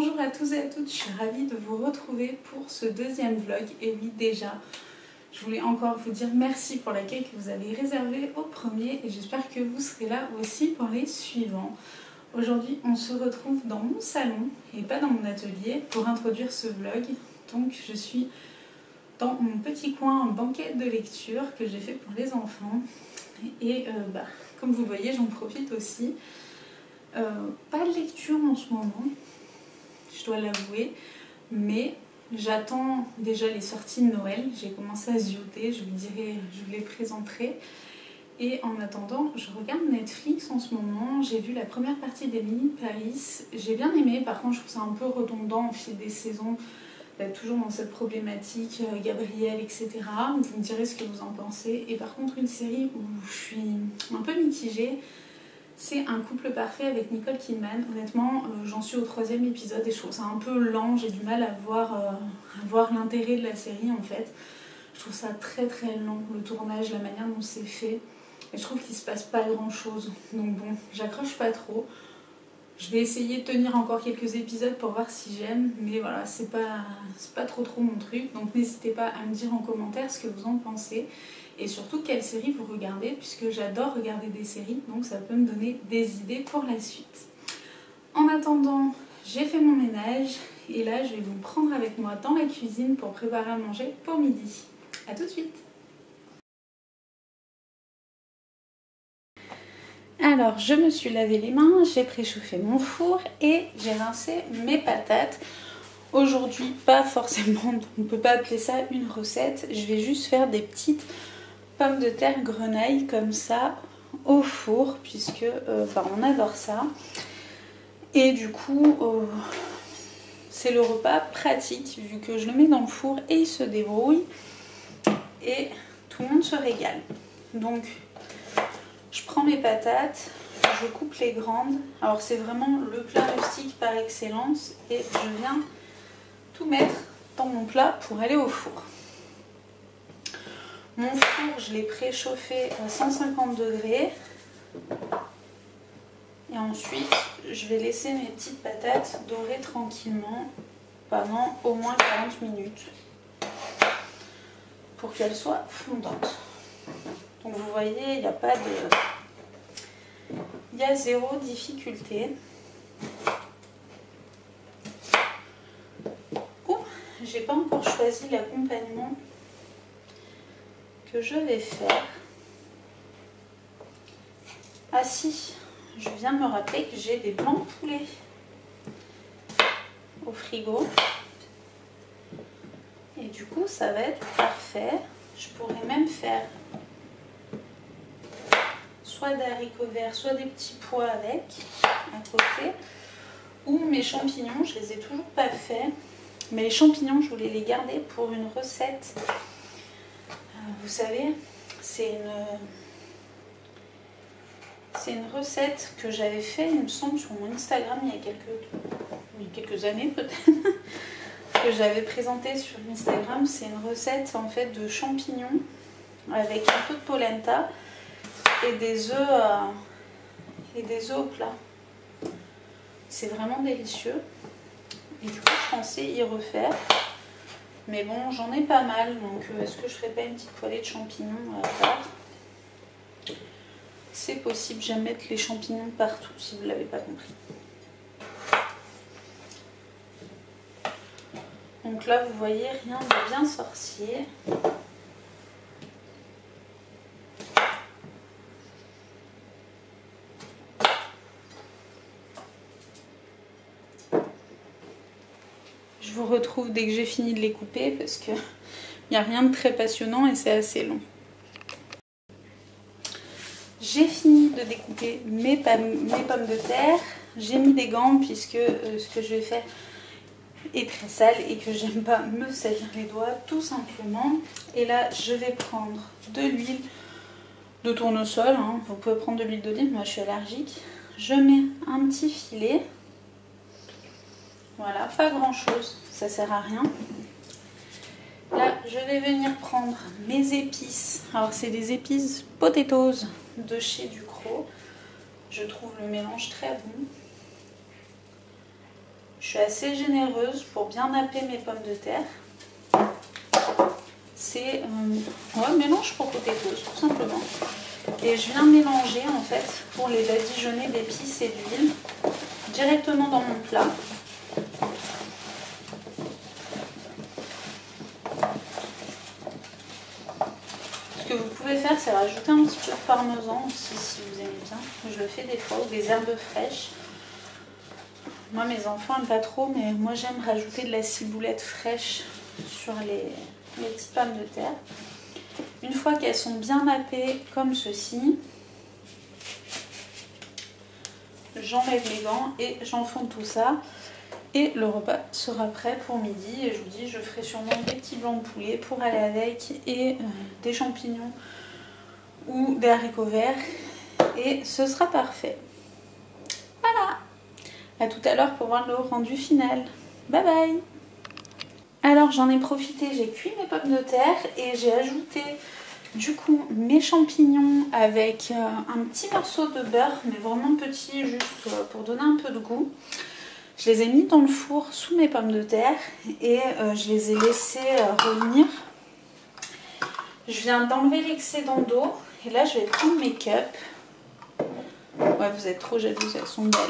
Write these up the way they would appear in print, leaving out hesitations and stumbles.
Bonjour à tous et à toutes, je suis ravie de vous retrouver pour ce deuxième vlog. Et oui, déjà, je voulais encore vous dire merci pour l'accueil que vous avez réservé au premier et j'espère que vous serez là aussi pour les suivants. Aujourd'hui, on se retrouve dans mon salon et pas dans mon atelier pour introduire ce vlog. Donc, je suis dans mon petit coin banquette de lecture que j'ai fait pour les enfants. Et comme vous voyez, j'en profite aussi. Pas de lecture en ce moment, je dois l'avouer, mais j'attends déjà les sorties de Noël. J'ai commencé à zioter, je vous les présenterai. Et en attendant, je regarde Netflix en ce moment. J'ai vu la première partie d'Emily in Paris. J'ai bien aimé, par contre je trouve ça un peu redondant au fil des saisons. Toujours dans cette problématique, Gabriel, etc. Vous me direz ce que vous en pensez. Et par contre, une série où je suis un peu mitigée, c'est Un couple parfait avec Nicole Kidman. Honnêtement, j'en suis au 3e épisode et je trouve ça un peu lent. J'ai du mal à voir l'intérêt de la série en fait. Je trouve ça très très lent, le tournage, la manière dont c'est fait. Et je trouve qu'il se passe pas grand chose. Donc bon, j'accroche pas trop. Je vais essayer de tenir encore quelques épisodes pour voir si j'aime, mais voilà, c'est pas trop mon truc. Donc n'hésitez pas à me dire en commentaire ce que vous en pensez et surtout quelle série vous regardez, puisque j'adore regarder des séries, donc ça peut me donner des idées pour la suite. En attendant, j'ai fait mon ménage et là je vais vous prendre avec moi dans la cuisine pour préparer à manger pour midi. A tout de suite. Alors, je me suis lavé les mains, j'ai préchauffé mon four et j'ai rincé mes patates. Aujourd'hui, pas forcément, on ne peut pas appeler ça une recette. Je vais juste faire des petites pommes de terre grenaille comme ça au four, puisque on adore ça. Et du coup, c'est le repas pratique, vu que je le mets dans le four et il se débrouille. Et tout le monde se régale. Donc, je prends mes patates, je coupe les grandes. Alors c'est vraiment le plat rustique par excellence et je viens tout mettre dans mon plat pour aller au four. Mon four, je l'ai préchauffé à 150 degrés. Et ensuite, je vais laisser mes petites patates dorer tranquillement pendant au moins 40 minutes pour qu'elles soient fondantes. Donc vous voyez, il n'y a pas de... Il y a zéro difficulté. J'ai pas encore choisi l'accompagnement que je vais faire. Ah si, je viens de me rappeler que j'ai des blancs de poulet au frigo. Et du coup, ça va être parfait. Je pourrais même faire soit des haricots verts, soit des petits pois avec, à côté. Ou mes champignons, je les ai toujours pas faits. Mais les champignons, je voulais les garder pour une recette. Vous savez, c'est une recette que j'avais fait, il me semble, sur mon Instagram il y a quelques années peut-être. Que j'avais présenté sur Instagram. C'est une recette en fait de champignons avec un peu de polenta et des œufs au plat. C'est vraiment délicieux. Et du coup, je pensais y refaire. Mais bon, j'en ai pas mal. Donc, est-ce que je ferais pas une petite poêlée de champignons à part? C'est possible. J'aime mettre les champignons partout, si vous ne l'avez pas compris. Donc là, vous voyez, rien de bien sorcier. Je vous retrouve dès que j'ai fini de les couper parce qu'il n'y a rien de très passionnant et c'est assez long. J'ai fini de découper mes pommes de terre. J'ai mis des gants puisque ce que je vais faire est très sale et que j'aime pas me salir les doigts tout simplement. Et là, je vais prendre de l'huile de tournesol. Hein. Vous pouvez prendre de l'huile d'olive, moi je suis allergique. Je mets un petit filet. Voilà, pas grand chose, ça sert à rien. Là, je vais venir prendre mes épices. Alors, c'est des épices potatoes de chez Ducros. Je trouve le mélange très bon. Je suis assez généreuse pour bien napper mes pommes de terre. C'est un mélange pour potatoes tout simplement. Et je viens mélanger en fait pour les badigeonner d'épices et d'huile directement dans mon plat. Ce que vous pouvez faire, c'est rajouter un petit peu de parmesan aussi si vous aimez bien. Je le fais des fois, ou des herbes fraîches. Moi, mes enfants n'aiment pas trop, mais moi j'aime rajouter de la ciboulette fraîche sur les petites pommes de terre. Une fois qu'elles sont bien nappées comme ceci, j'enlève les gants et j'enfonce tout ça. Et le repas sera prêt pour midi. Et je vous dis, je ferai sûrement des petits blancs de poulet pour aller avec et des champignons ou des haricots verts. Et ce sera parfait. Voilà. À tout à l'heure pour voir le rendu final. Bye bye. Alors j'en ai profité, j'ai cuit mes pommes de terre et j'ai ajouté du coup mes champignons avec un petit morceau de beurre, mais vraiment petit, juste pour donner un peu de goût. Je les ai mis dans le four sous mes pommes de terre et je les ai laissés revenir. Je viens d'enlever l'excédent d'eau et là je vais prendre mes cups. Ouais, vous êtes trop jalouses, elles sont belles.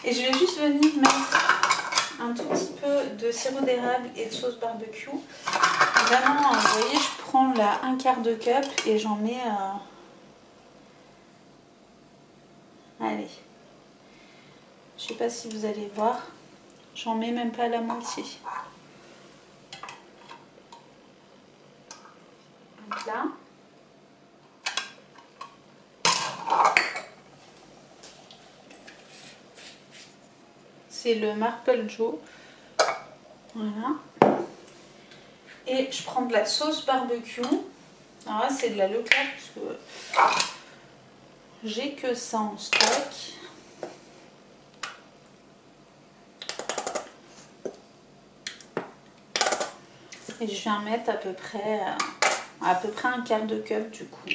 Et je vais juste venir mettre un tout petit peu de sirop d'érable et de sauce barbecue. Vraiment, vous voyez, je prends là un quart de cup et j'en mets... Allez. Je sais pas si vous allez voir. J'en mets même pas la moitié. Donc là. C'est le Maple Joe. Voilà. Et je prends de la sauce barbecue. Alors là, c'est de la Leclerc parce que j'ai que ça en stock. Et je viens mettre à peu près un quart de cup du coup.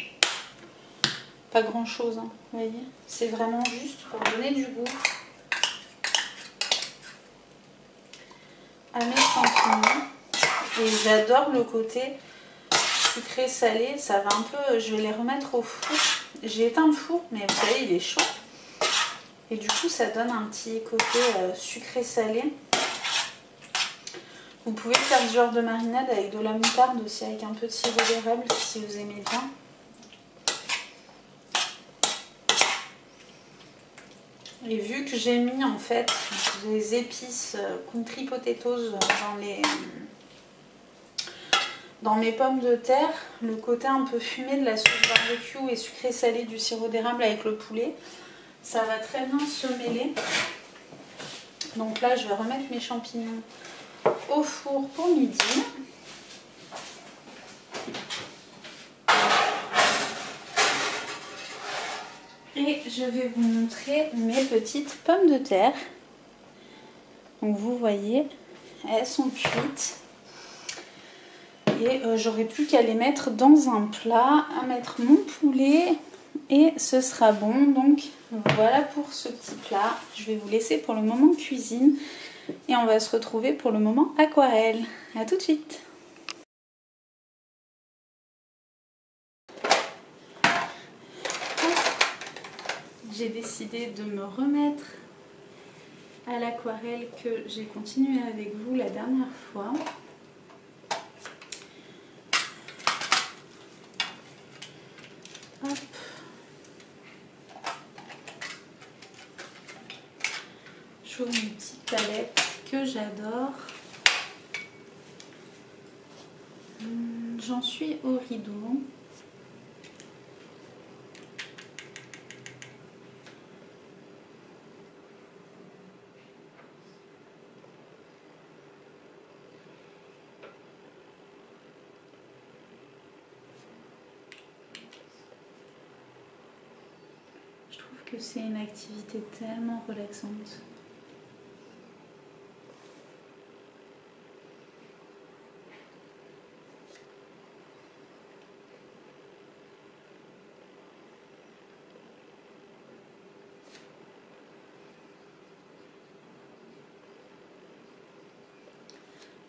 Pas grand chose, hein, vous voyez. C'est vraiment juste pour donner du goût à mes champignons. Et j'adore le côté sucré salé. Ça va un peu, je vais les remettre au four. J'ai éteint le four, mais vous savez, il est chaud. Et du coup, ça donne un petit côté sucré salé. Vous pouvez faire ce genre de marinade avec de la moutarde aussi, avec un peu de sirop d'érable si vous aimez bien. Et vu que j'ai mis en fait des épices country potatoes dans mes pommes de terre, le côté un peu fumé de la sauce barbecue et sucré salé du sirop d'érable avec le poulet, ça va très bien se mêler. Donc là, je vais remettre mes champignons au four pour midi. Et je vais vous montrer mes petites pommes de terre. Donc vous voyez, elles sont cuites. Et j'aurai plus qu'à les mettre dans un plat, à mettre mon poulet et ce sera bon. Donc voilà pour ce petit plat. Je vais vous laisser pour le moment cuisine et on va se retrouver pour le moment aquarelle. A tout de suite. J'ai décidé de me remettre à l'aquarelle que j'ai continué avec vous la dernière fois. Hop. J'ouvre une petite palette que j'adore. J'en suis au rideau. Je trouve que c'est une activité tellement relaxante.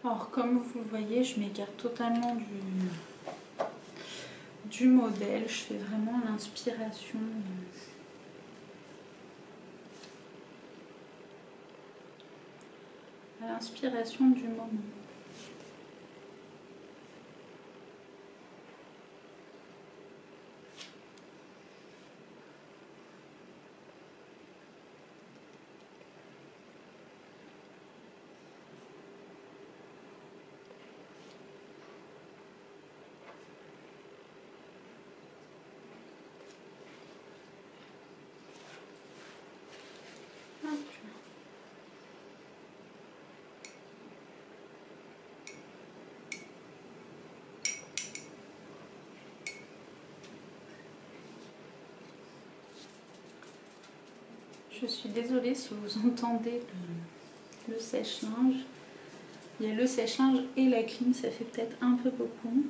Alors comme vous le voyez, je m'écarte totalement du modèle, je fais vraiment l'inspiration. L'inspiration du moment. Je suis désolée si vous entendez le sèche-linge. Il y a le sèche-linge et la clim, ça fait peut-être un peu beaucoup.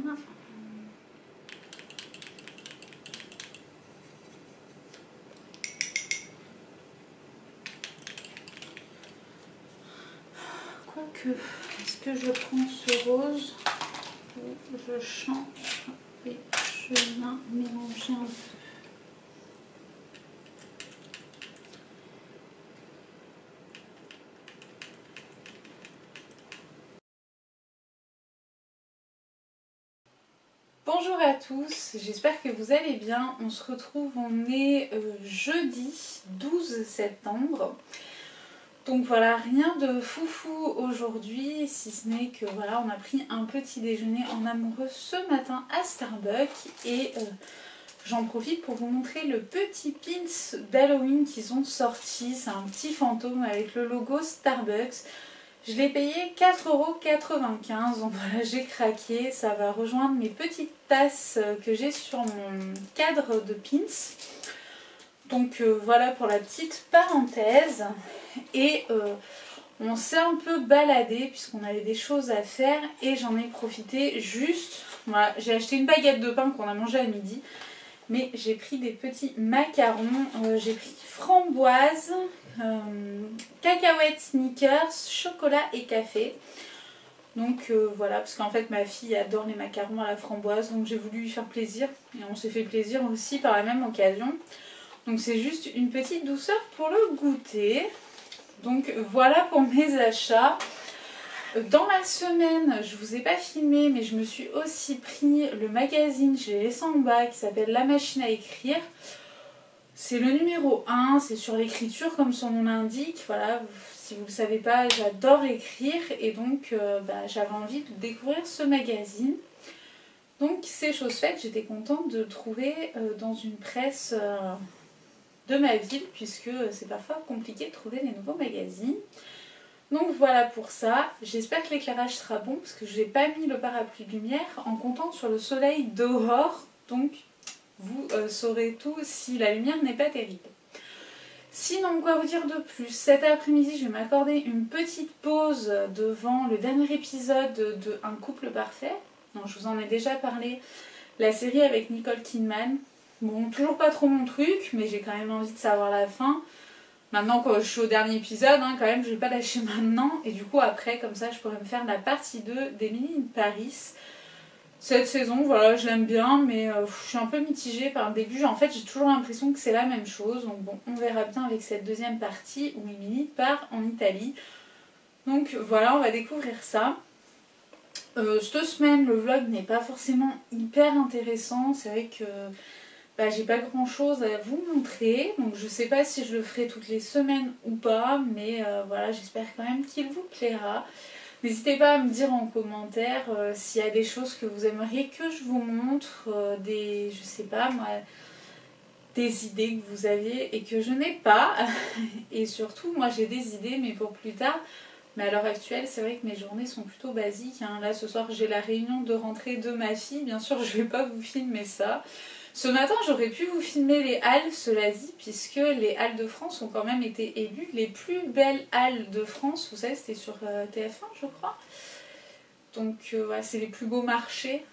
Là. Quoique, est-ce que je prends ce rose ou je change et je viens mélanger un peu. Bonjour à tous, j'espère que vous allez bien. On se retrouve, on est jeudi 12 septembre. Donc voilà, rien de foufou aujourd'hui, si ce n'est que voilà, on a pris un petit déjeuner en amoureux ce matin à Starbucks et j'en profite pour vous montrer le petit pins d'Halloween qu'ils ont sorti. C'est un petit fantôme avec le logo Starbucks. Je l'ai payé 4,95 €, donc voilà, j'ai craqué. Ça va rejoindre mes petites tasses que j'ai sur mon cadre de pins. Donc voilà pour la petite parenthèse. Et on s'est un peu baladé puisqu'on avait des choses à faire et j'en ai profité juste. Voilà, j'ai acheté une baguette de pain qu'on a mangé à midi. Mais j'ai pris des petits macarons, j'ai pris framboise, cacahuètes, Snickers, chocolat et café. Donc voilà, parce qu'en fait ma fille adore les macarons à la framboise, donc j'ai voulu lui faire plaisir. Et on s'est fait plaisir aussi par la même occasion. Donc c'est juste une petite douceur pour le goûter. Donc voilà pour mes achats. Dans la semaine, je vous ai pas filmé, mais je me suis aussi pris le magazine, je l'ai laissé en bas, qui s'appelle La Machine à écrire. C'est le numéro 1, c'est sur l'écriture comme son nom l'indique. Voilà, si vous ne le savez pas, j'adore écrire et donc j'avais envie de découvrir ce magazine. Donc c'est chose faite, j'étais contente de le trouver dans une presse de ma ville, puisque c'est parfois compliqué de trouver les nouveaux magazines. Donc voilà pour ça, j'espère que l'éclairage sera bon parce que je n'ai pas mis le parapluie de lumière en comptant sur le soleil dehors, donc vous saurez tout si la lumière n'est pas terrible. Sinon, quoi vous dire de plus? Cet après-midi, je vais m'accorder une petite pause devant le dernier épisode de Un couple parfait. Donc, je vous en ai déjà parlé, la série avec Nicole Kidman. Bon, toujours pas trop mon truc, mais j'ai quand même envie de savoir la fin. Maintenant quand je suis au dernier épisode, hein, quand même je vais pas lâcher maintenant. Et du coup après, comme ça je pourrais me faire la partie 2 d'Emily in Paris. Cette saison, voilà, je l'aime bien, mais je suis un peu mitigée par le début. En fait j'ai toujours l'impression que c'est la même chose. Donc bon, on verra bien avec cette deuxième partie où Emily part en Italie. Donc voilà, on va découvrir ça. Cette semaine, le vlog n'est pas forcément hyper intéressant. C'est vrai que j'ai pas grand chose à vous montrer. Donc je sais pas si je le ferai toutes les semaines ou pas. Mais voilà, j'espère quand même qu'il vous plaira. N'hésitez pas à me dire en commentaire s'il y a des choses que vous aimeriez que je vous montre. Je sais pas moi, des idées que vous aviez et que je n'ai pas. Et surtout, moi j'ai des idées mais pour plus tard. Mais à l'heure actuelle, c'est vrai que mes journées sont plutôt basiques. Hein. Là, ce soir, j'ai la réunion de rentrée de ma fille. Bien sûr, je ne vais pas vous filmer ça. Ce matin, j'aurais pu vous filmer les halles, cela dit, puisque les halles de France ont quand même été élues les plus belles halles de France. Vous savez, c'était sur TF1, je crois. Donc, voilà, c'est les plus beaux marchés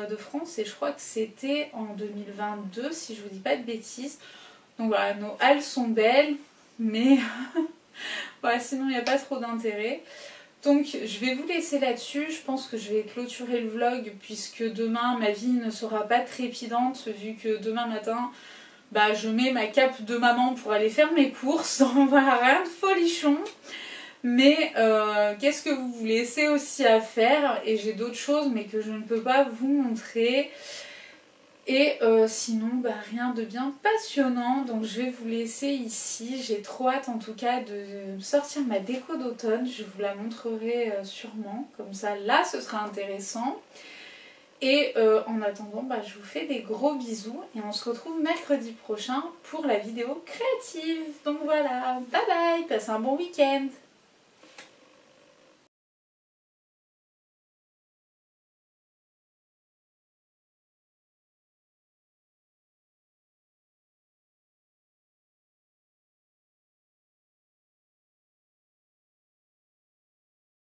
de France. Et je crois que c'était en 2022, si je vous dis pas de bêtises. Donc voilà, nos halles sont belles, mais... Voilà, sinon il n'y a pas trop d'intérêt. Donc je vais vous laisser là-dessus. Je pense que je vais clôturer le vlog puisque demain ma vie ne sera pas trépidante vu que demain matin je mets ma cape de maman pour aller faire mes courses. Donc voilà, rien de folichon. Mais qu'est-ce que vous voulez, c'est aussi à faire et j'ai d'autres choses mais que je ne peux pas vous montrer. Et sinon, rien de bien passionnant, donc je vais vous laisser ici. J'ai trop hâte en tout cas de sortir ma déco d'automne, je vous la montrerai sûrement, comme ça là ce sera intéressant. Et en attendant, je vous fais des gros bisous et on se retrouve mercredi prochain pour la vidéo créative. Donc voilà, bye bye, passez un bon week-end.